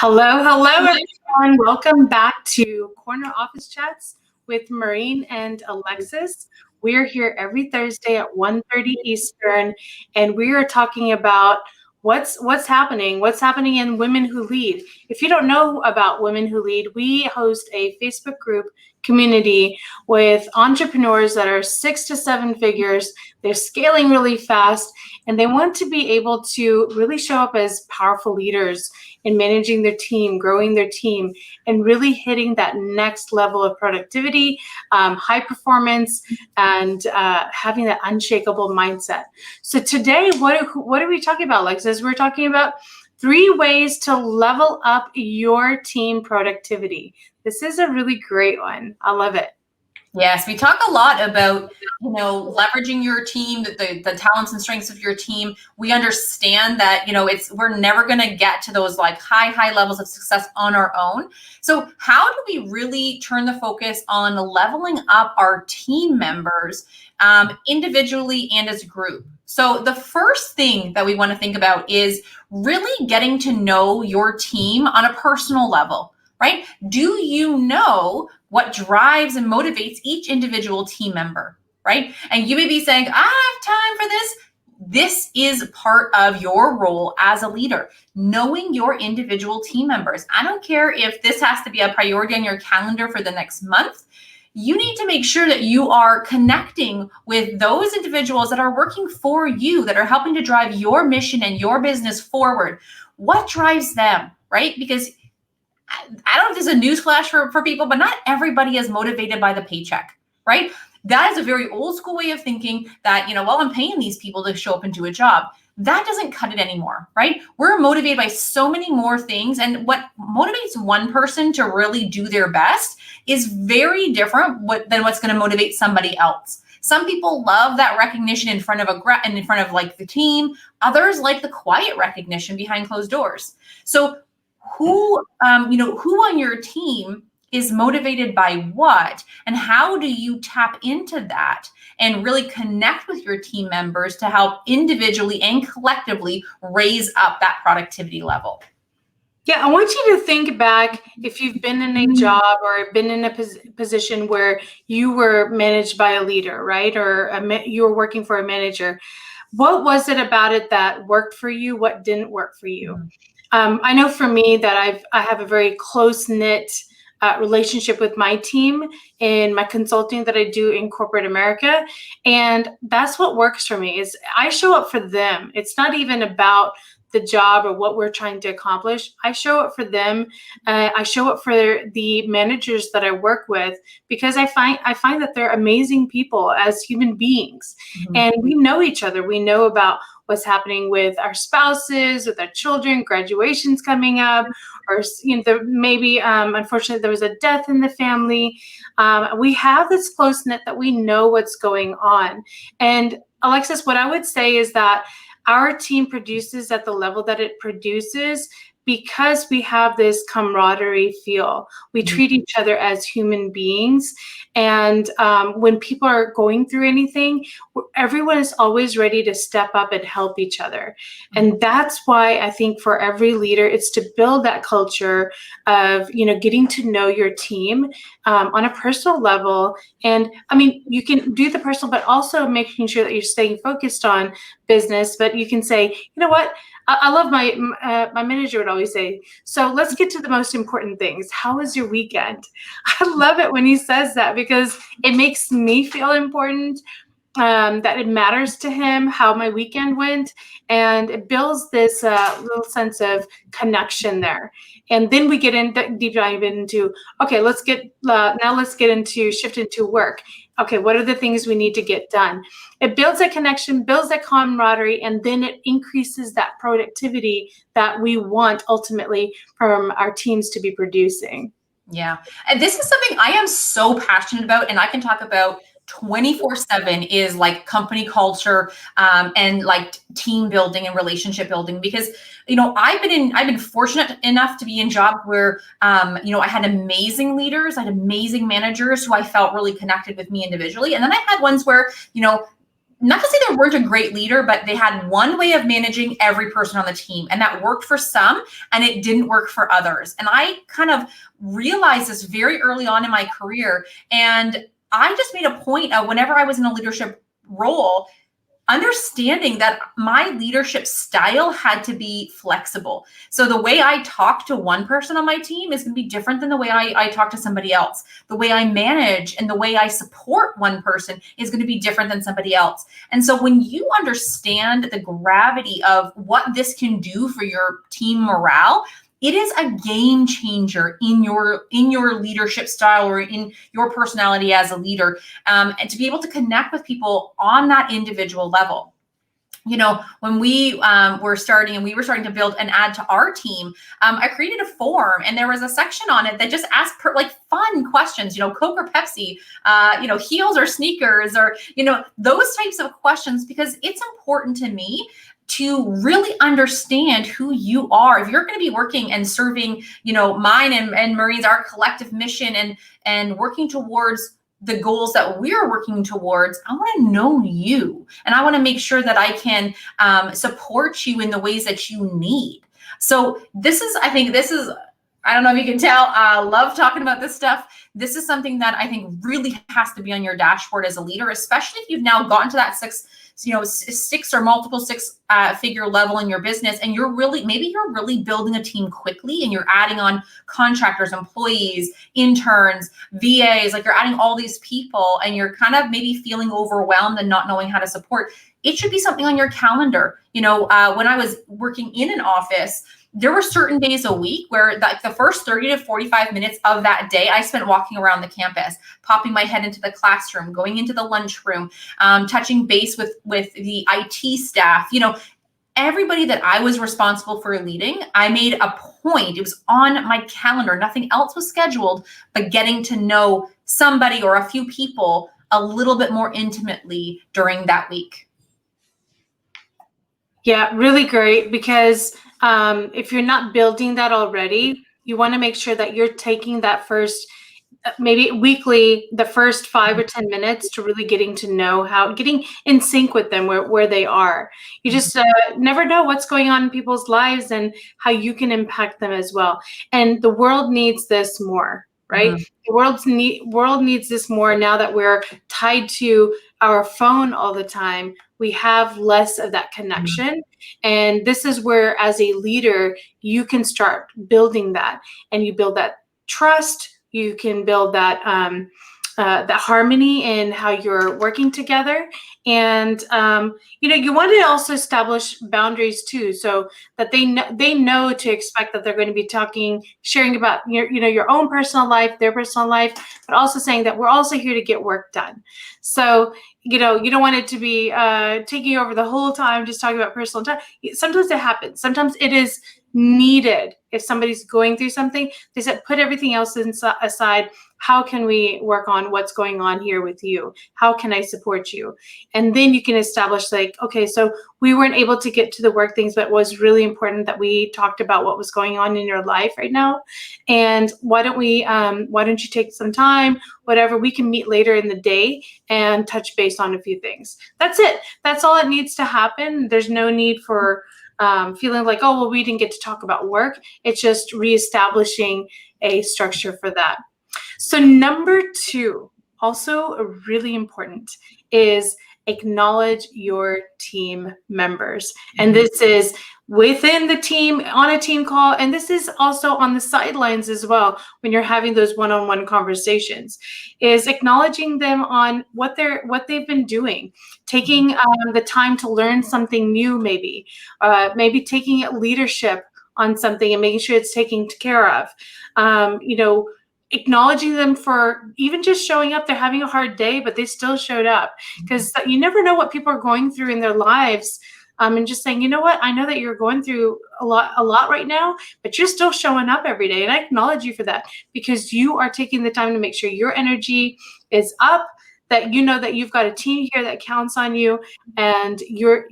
Hello, everyone. Welcome back to Corner Office Chats with Maureen and Alexis. We're here every Thursday at 1:30 Eastern, and we are talking about what's happening in Women Who Lead. If you don't know about Women Who Lead, we host a Facebook group community with entrepreneurs that are 6 to 7 figures. They're scaling really fast, and they want to be able to really show up as powerful leaders in managing their team, growing their team, and really hitting that next level of productivity, high performance, and having that unshakable mindset. So today, what are we talking about, Alexis? We're talking about 3 ways to level up your team productivity. This is a really great one. I love it. Yes, we talk a lot about, leveraging your team, the talents and strengths of your team. We understand that, we're never going to get to those like high levels of success on our own. So how do we really turn the focus on leveling up our team members individually and as a group? So the first thing that we want to think about is really getting to know your team on a personal level, right? Do you know what drives and motivates each individual team member, right? And you may be saying, I have time for this. This is part of your role as a leader, knowing your individual team members. I don't care if this has to be a priority on your calendar for the next month. You need to make sure that you are connecting with those individuals that are working for you, that are helping to drive your mission and your business forward. What drives them, right? Because I don't know if there's a newsflash for people, but not everybody is motivated by the paycheck, right? That is a very old school way of thinking that, I'm paying these people to show up and do a job. That doesn't cut it anymore, right? We're motivated by so many more things. And what motivates one person to really do their best is very different than what's going to motivate somebody else. Some people love that recognition in front of like the team. Others like the quiet recognition behind closed doors. So who on your team is motivated by what, and how do you tap into that and really connect with your team members to help individually and collectively raise up that productivity level? Yeah, I want you to think back if you've been in a job or been in a position where you were managed by a leader, right? Or you were working for a manager. What was it about it that worked for you? What didn't work for you? I know for me that I have a very close-knit relationship with my team in my consulting that I do in corporate America. And that's what works for me is I show up for them. It's not even about the job or what we're trying to accomplish. I show up for them. I show up for the managers that I work with because I find that they're amazing people as human beings. Mm-hmm. And we know each other. We know about what's happening with our spouses, with our children, graduations coming up, or maybe unfortunately there was a death in the family. We have this close knit that we know what's going on. And Alexis, what I would say is that our team produces at the level that it produces because we have this camaraderie feel. We treat each other as human beings. And when people are going through anything, everyone is always ready to step up and help each other. And that's why I think for every leader, it's to build that culture of, getting to know your team on a personal level. And I mean, you can do the personal, but also making sure that you're staying focused on business. But you can say, you know what? I love my manager would always say, so let's get to the most important things. How was your weekend? I love it when he says that because it makes me feel important, that it matters to him how my weekend went. And it builds this little sense of connection there. And then we get in deep dive into, okay, let's get into shift into work. Okay, what are the things we need to get done? It builds that connection, builds that camaraderie, and then it increases that productivity that we want ultimately from our teams to be producing. Yeah. And this is something I am so passionate about, and I can talk about 24/7 is like company culture and like team building and relationship building, because I've been fortunate enough to be in jobs where I had amazing leaders, I had amazing managers who I felt really connected with me individually, and then I had ones where not to say they weren't a great leader, but they had one way of managing every person on the team, and that worked for some and it didn't work for others. And I kind of realized this very early on in my career. And I just made a point of, whenever I was in a leadership role, understanding that my leadership style had to be flexible. So the way I talk to one person on my team is going to be different than the way I talk to somebody else. The way I manage and the way I support one person is going to be different than somebody else. And so when you understand the gravity of what this can do for your team morale, it is a game changer in your leadership style or in your personality as a leader, and to be able to connect with people on that individual level. You know, when we were starting to build an ad to our team, I created a form, and there was a section on it that just asked like fun questions, you know, Coke or Pepsi, you know, heels or sneakers, or, you know, those types of questions, because it's important to me to really understand who you are. If you're going to be working and serving, you know, mine and Marine's, our collective mission, and working towards the goals that we're working towards, I want to know you, and I want to make sure that I can support you in the ways that you need. So I don't know if you can tell, I love talking about this stuff. This is something that I think really has to be on your dashboard as a leader, especially if you've now gotten to that six or multiple six figure level in your business, and maybe you're really building a team quickly, and you're adding on contractors, employees, interns, VAs, like you're adding all these people, and you're kind of maybe feeling overwhelmed and not knowing how to support. It should be something on your calendar. You know, when I was working in an office, there were certain days a week where the first 30 to 45 minutes of that day, I spent walking around the campus, popping my head into the classroom, going into the lunchroom, touching base with the IT staff. You know, everybody that I was responsible for leading, I made a point. It was on my calendar. Nothing else was scheduled, but getting to know somebody or a few people a little bit more intimately during that week. Yeah, really great, because if you're not building that already, you want to make sure that you're taking that first, maybe weekly, the first 5 or 10 minutes to really getting in sync with them where they are. You just never know what's going on in people's lives and how you can impact them as well. And the world needs this more, right? Mm-hmm. The world needs this more now that we're tied to our phone all the time. We have less of that connection. Mm-hmm. And this is where, as a leader, you can start building that, and you build that trust. You can build that harmony in how you're working together. And, you know, you want to also establish boundaries too, so that they know to expect that they're going to be sharing about your own personal life, their personal life, but also saying that we're also here to get work done. So, you know, you don't want it to be taking over the whole time, just talking about personal time. Sometimes it happens. Sometimes it is needed. If somebody's going through something, they said, put everything else aside. How can we work on what's going on here with you? How can I support you? And then you can establish, like, okay, so we weren't able to get to the work things, but it was really important that we talked about what was going on in your life right now. And why don't you take some time, whatever, we can meet later in the day and touch base on a few things. That's it. That's all that needs to happen. There's no need for feeling like, oh, well, we didn't get to talk about work. It's just reestablishing a structure for that. So number 2, also really important, is acknowledge your team members. And this is within the team, on a team call, and this is also on the sidelines as well when you're having those one-on-one conversations, is acknowledging them on what they've been doing, taking the time to learn something new, maybe taking leadership on something and making sure it's taken care of. You know, acknowledging them for even just showing up. They're having a hard day, but they still showed up, because you never know what people are going through in their lives. And just saying, you know what, I know that you're going through a lot right now, but you're still showing up every day. And I acknowledge you for that, because you are taking the time to make sure your energy is up, that you know that you've got a team here that counts on you, and you're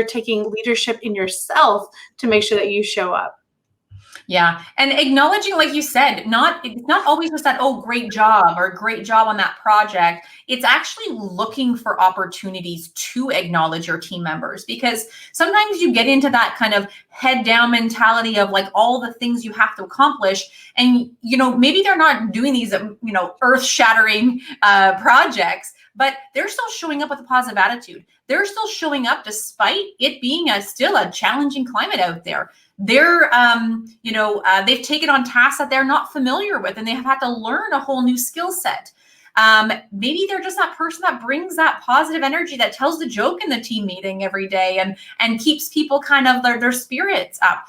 taking leadership in yourself to make sure that you show up. Yeah. And acknowledging, like you said, it's not always just that, oh, great job or great job on that project. It's actually looking for opportunities to acknowledge your team members, because sometimes you get into that kind of head down mentality of like all the things you have to accomplish. And, maybe they're not doing these, earth shattering projects, but they're still showing up with a positive attitude. They're still showing up despite it being still a challenging climate out there. They're, they've taken on tasks that they're not familiar with, and they have had to learn a whole new skill set. Maybe they're just that person that brings that positive energy, that tells the joke in the team meeting every day and keeps people kind of their spirits up.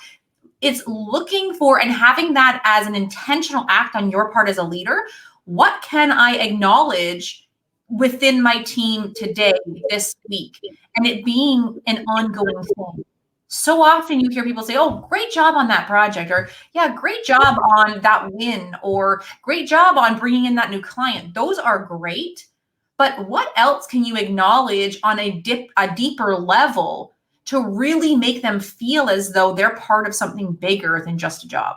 It's looking for and having that as an intentional act on your part as a leader. What can I acknowledge within my team today, this week? And it being an ongoing thing. So often you hear people say, oh, great job on that project, or yeah, great job on that win, or great job on bringing in that new client. Those are great. But what else can you acknowledge on a deeper level to really make them feel as though they're part of something bigger than just a job?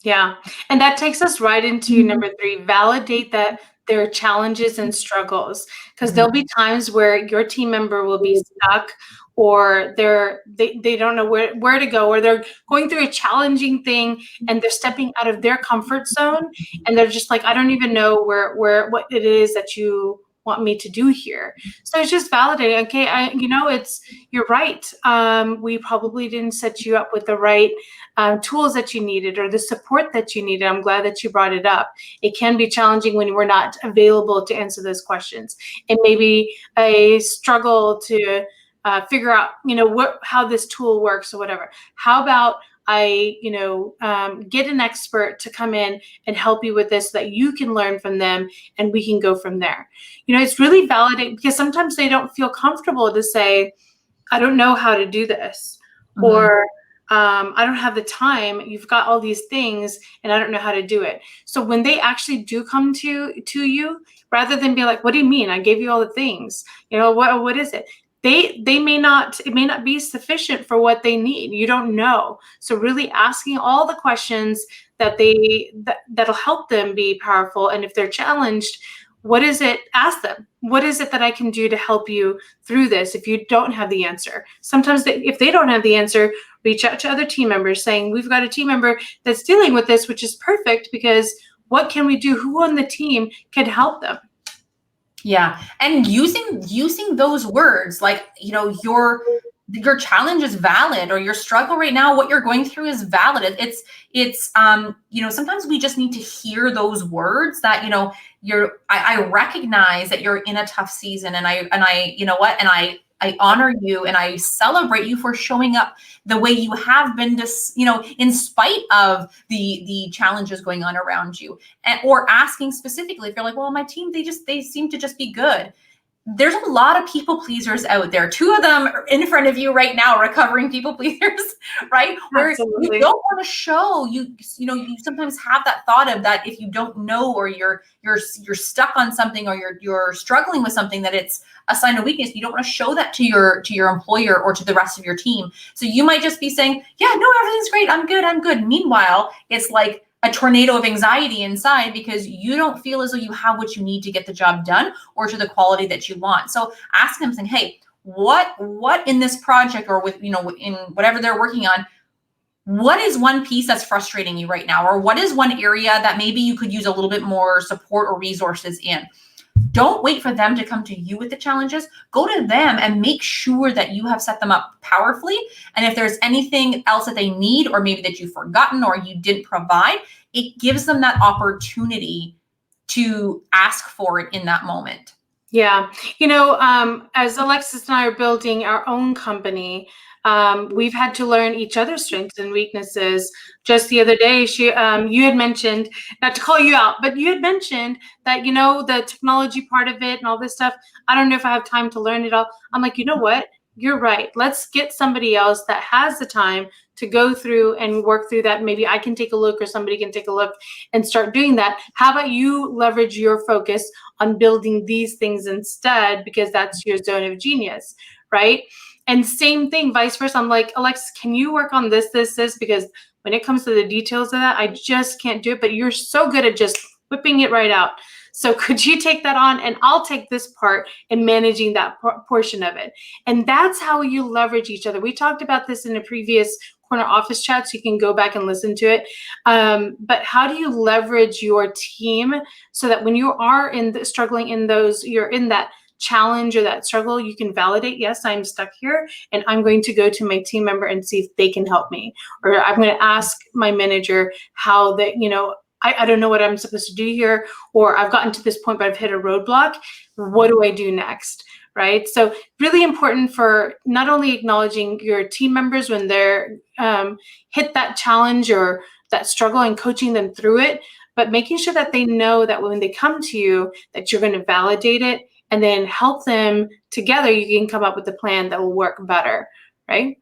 Yeah. And that takes us right into number 3, validate that there are challenges and struggles, because there'll be times where your team member will be stuck, or they don't know where to go, or they're going through a challenging thing and they're stepping out of their comfort zone, and they're just like, I don't even know what it is that you want me to do here. So it's just validating. Okay, you're right. We probably didn't set you up with the right tools that you needed, or the support that you needed. I'm glad that you brought it up. It can be challenging when we're not available to answer those questions. It may be a struggle to figure out, how this tool works or whatever. How about I, get an expert to come in and help you with this so that you can learn from them and we can go from there. It's really validating, because sometimes they don't feel comfortable to say, I don't know how to do this, or I don't have the time. You've got all these things and I don't know how to do it. So when they actually do come to you, rather than be like, what do you mean? I gave you all the things, what is it? It may not be sufficient for what they need. You don't know. So really asking all the questions that'll help them be powerful. And if they're challenged, what is it? Ask them, what is it that I can do to help you through this if you don't have the answer? Sometimes if they don't have the answer, reach out to other team members saying, we've got a team member that's dealing with this, which is perfect, because what can we do? Who on the team can help them? Yeah. And using those words, like, your challenge is valid, or your struggle right now, what you're going through is valid. It's sometimes we just need to hear those words that, I recognize that you're in a tough season, and I honor you and I celebrate you for showing up the way you have been, in spite of the challenges going on around you. Or asking specifically, if you're like, well, my team, they seem to just be good. There's a lot of people pleasers out there. 2 of them are in front of you right now, recovering people pleasers, right? Where Absolutely. you don't want to show, you sometimes have that thought of that, if you don't know, or you're stuck on something, or you're struggling with something, that it's a sign of weakness. You don't want to show that to your employer or to the rest of your team. So you might just be saying, yeah, no, everything's great. I'm good. Meanwhile, it's like a tornado of anxiety inside, because you don't feel as though you have what you need to get the job done, or to the quality that you want. So ask them, saying, hey, what in this project, or in whatever they're working on, what is one piece that's frustrating you right now? Or what is one area that maybe you could use a little bit more support or resources in? Don't wait for them to come to you with the challenges. Go to them and make sure that you have set them up powerfully. And if there's anything else that they need, or maybe that you've forgotten or you didn't provide, it gives them that opportunity to ask for it in that moment. Yeah. As Alexis and I are building our own company, we've had to learn each other's strengths and weaknesses. Just the other day, you had mentioned, not to call you out, but you had mentioned that, the technology part of it and all this stuff, I don't know if I have time to learn it all. I'm like, you know what? You're right. Let's get somebody else that has the time to go through and work through that. Maybe I can take a look, or somebody can take a look and start doing that. How about you leverage your focus on building these things instead, because that's your zone of genius, right? And same thing, vice versa. I'm like, Alexis, can you work on this, because when it comes to the details of that, I just can't do it. But you're so good at just whipping it right out. So could you take that on, and I'll take this part in managing that portion of it. And that's how you leverage each other. We talked about this in a previous Corner Office chat, so you can go back and listen to it. But how do you leverage your team so that when you are struggling in those, you're in that challenge or that struggle, you can validate, yes, I'm stuck here, and I'm going to go to my team member and see if they can help me. Or I'm going to ask my manager how they, I don't know what I'm supposed to do here, or I've gotten to this point, but I've hit a roadblock. What do I do next? Right? So really important for not only acknowledging your team members when they're hit that challenge or that struggle and coaching them through it, but making sure that they know that when they come to you, that you're going to validate it and then help them together. You can come up with a plan that will work better, right?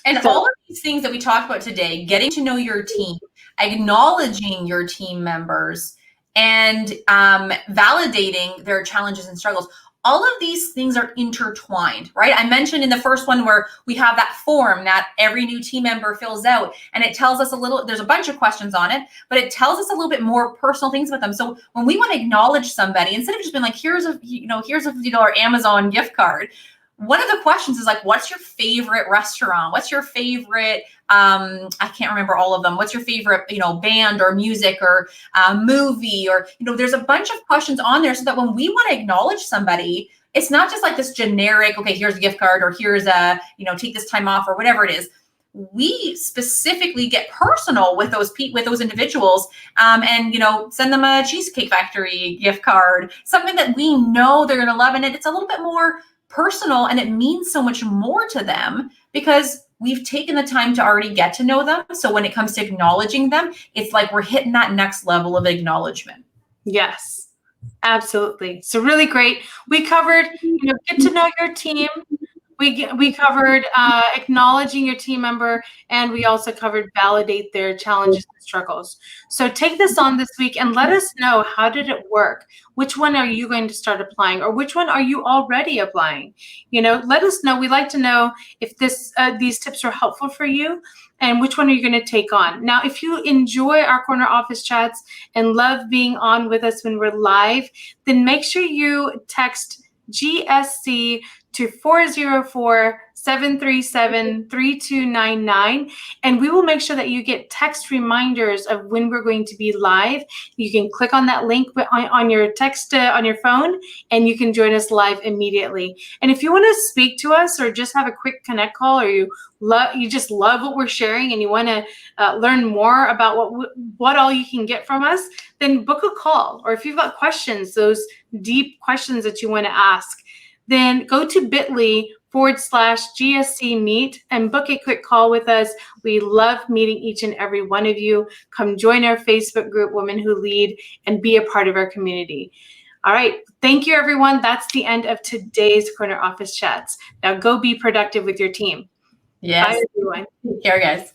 And so, all of these things that we talked about today, getting to know your team, acknowledging your team members, and validating their challenges and struggles, all of these things are intertwined, right? I mentioned in the first one where we have that form that every new team member fills out, and it tells us there's a bunch of questions on it, but it tells us a little bit more personal things about them. So when we want to acknowledge somebody, instead of just being like, here's a $50 Amazon gift card, one of the questions is like, what's your favorite restaurant? What's your favorite, I can't remember all of them. What's your favorite, band or music or movie? Or, there's a bunch of questions on there so that when we want to acknowledge somebody, it's not just like this generic, okay, here's a gift card, or here's a, take this time off, or whatever it is. We specifically get personal with those individuals, and send them a Cheesecake Factory gift card, something that we know they're going to love, and it's a little bit more personal, and it means so much more to them because we've taken the time to already get to know them. So when it comes to acknowledging them, it's like we're hitting that next level of acknowledgement. Yes, absolutely. So really great. We covered, get to know your team. We covered acknowledging your team member, and we also covered validate their challenges and struggles. So take this on this week and let us know, how did it work? Which one are you going to start applying, or which one are you already applying? Let us know. We'd like to know if these tips are helpful for you, and which one are you going to take on. Now, if you enjoy our Corner Office chats and love being on with us when we're live, then make sure you text GSC to 404-737-3299, and we will make sure that you get text reminders of when we're going to be live. You can click on that link on your text on your phone, and you can join us live immediately. And if you want to speak to us or just have a quick connect call, or you just love what we're sharing and you want to learn more about what all you can get from us, then book a call. Or if you've got questions, those deep questions that you want to ask, then go to bit.ly/GSC meet and book a quick call with us. We love meeting each and every one of you. Come join our Facebook group, Women Who Lead, and be a part of our community. All right. Thank you, everyone. That's the end of today's Corner Office Chats. Now go be productive with your team. Yes. Bye, everyone. Take care, guys.